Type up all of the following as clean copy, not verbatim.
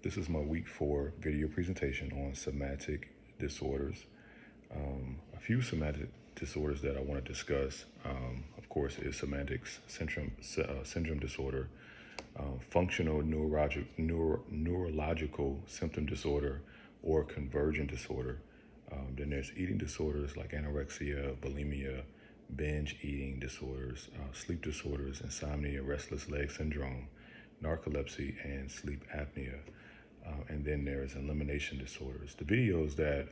This is my week 4 video presentation on somatic disorders. A few somatic disorders that I want to discuss, of course, is somatic syndrome disorder, functional neurological symptom disorder, or convergent disorder. Then there's eating disorders like anorexia, bulimia, binge eating disorders, sleep disorders, insomnia, restless leg syndrome, narcolepsy, and sleep apnea. And then there's elimination disorders. The videos that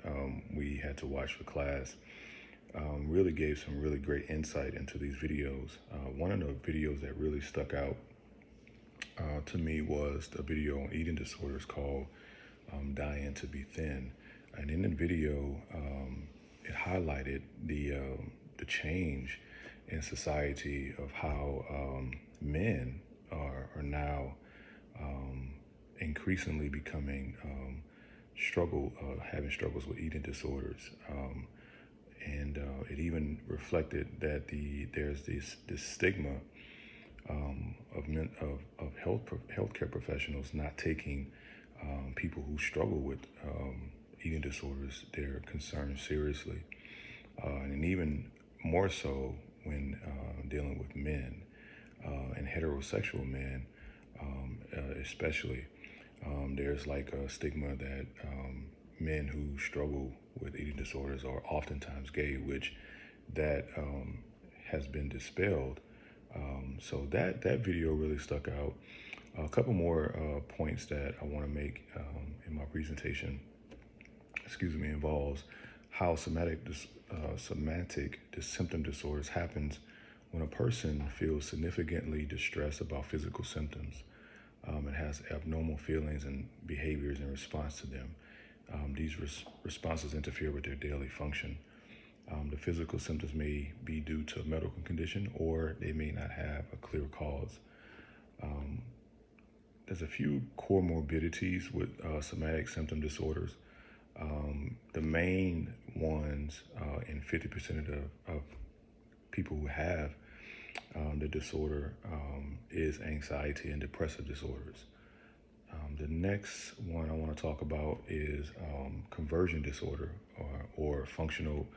we had to watch for class really gave some really great insight into these videos. One of the videos that really stuck out to me was the video on eating disorders called Dying to Be Thin. And in the video, it highlighted the change in society of how men are now increasingly becoming having struggles with eating disorders, and it even reflected that there's this stigma of healthcare professionals not taking people who struggle with eating disorders, their concerns seriously, and even more so when dealing with men and heterosexual men, especially. There's like a stigma that men who struggle with eating disorders are oftentimes gay, which that has been dispelled. So that video really stuck out. A couple more points that I want to make in my presentation, involves how somatic symptom disorders happens when a person feels significantly distressed about physical symptoms. It has abnormal feelings and behaviors in response to them. These responses interfere with their daily function. The physical symptoms may be due to a medical condition, or they may not have a clear cause. There's a few comorbidities with somatic symptom disorders. The main ones in 50% of people who have the disorder is anxiety and depressive disorders. The next one I want to talk about is conversion disorder, or functional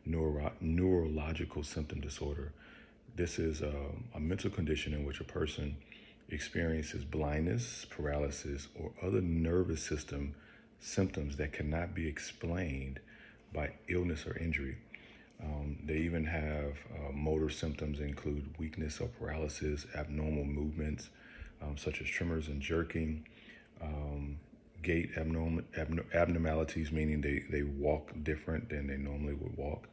neurological symptom disorder. This is a mental condition in which a person experiences blindness, paralysis, or other nervous system symptoms that cannot be explained by illness or injury. They even have motor symptoms include weakness or paralysis, abnormal movements such as tremors and jerking, gait abnormalities, meaning they walk different than they normally would walk.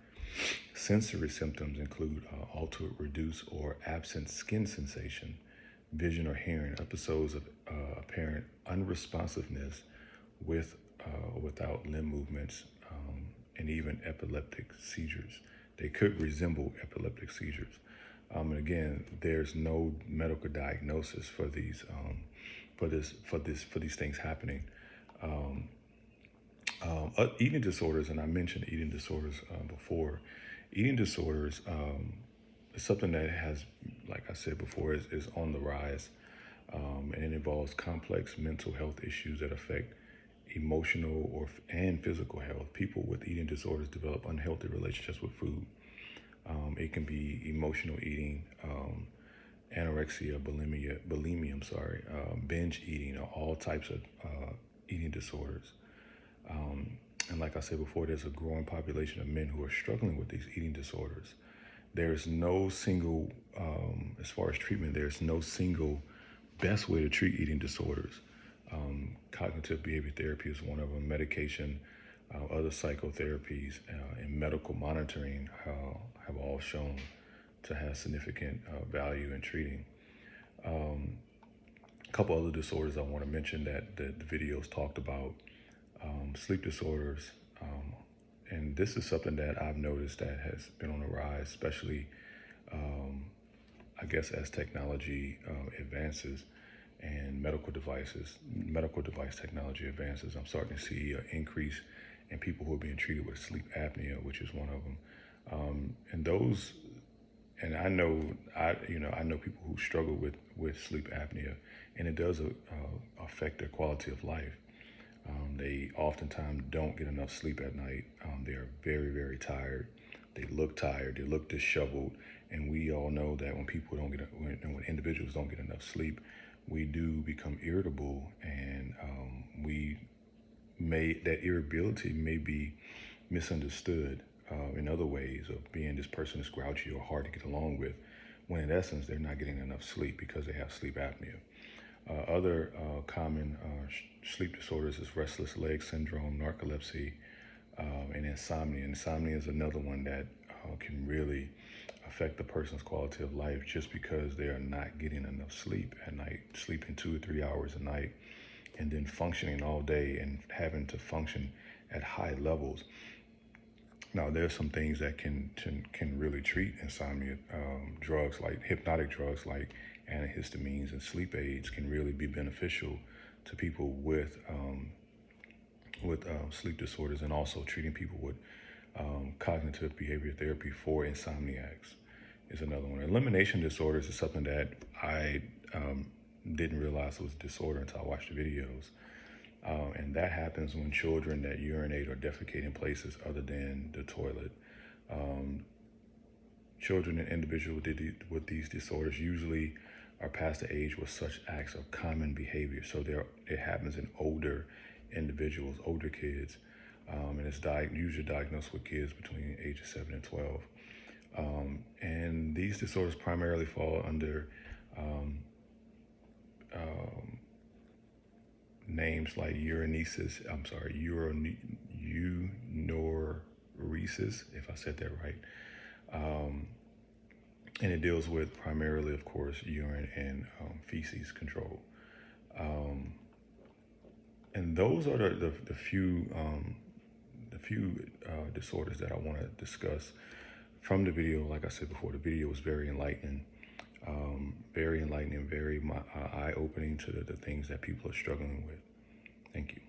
Sensory symptoms include altered, reduced, or absent skin sensation, vision or hearing, episodes of apparent unresponsiveness with or without limb movements, and even epileptic seizures. They could resemble epileptic seizures. And again, there's no medical diagnosis for these things happening. Eating disorders, and I mentioned eating disorders before. Eating disorders is something that has, like I said before, is on the rise, and it involves complex mental health issues that affect emotional and physical health. People with eating disorders develop unhealthy relationships with food. It can be emotional eating, anorexia, bulimia, binge eating, or all types of eating disorders. And like I said before, there's a growing population of men who are struggling with these eating disorders. There's no single, as far as treatment, there's no single best way to treat eating disorders. Cognitive behavior therapy is one of them. Medication, other psychotherapies, and medical monitoring have all shown to have significant value in treating. A couple other disorders I want to mention that the videos talked about: sleep disorders, and this is something that I've noticed that has been on the rise, especially I guess as technology advances and medical device technology advances. I'm starting to see an increase in people who are being treated with sleep apnea, which is one of them. And those And I know people who struggle with sleep apnea, and it does affect their quality of life. They oftentimes don't get enough sleep at night. They are very, very tired. They look tired. They look disheveled. And we all know that when individuals don't get enough sleep, we do become irritable, and that irritability may be misunderstood in other ways of being this person is grouchy or hard to get along with, when in essence they're not getting enough sleep because they have sleep apnea. Other common sleep disorders is restless leg syndrome, narcolepsy, and insomnia. Insomnia is another one that can really affect the person's quality of life just because they are not getting enough sleep at night, sleeping 2 or 3 hours a night, and then functioning all day and having to function at high levels. Now, there's some things that can really treat insomnia. Drugs like hypnotic drugs like antihistamines and sleep aids can really be beneficial to people with sleep disorders, and also treating people with cognitive behavior therapy for insomniacs is another one. Elimination disorders is something that I didn't realize was a disorder until I watched the videos. And that happens when children that urinate or defecate in places other than the toilet. Children and individuals with these disorders usually are past the age where such acts are common behavior. So it happens in older individuals, older kids, and it's usually diagnosed with kids between ages 7 and 12. And these disorders primarily fall under names like urenesis, if I said that right. And it deals with primarily, of course, urine and feces control. And those are the few disorders that I want to discuss from the video. Like I said before, the video was very enlightening, very eye-opening to the things that people are struggling with. Thank you.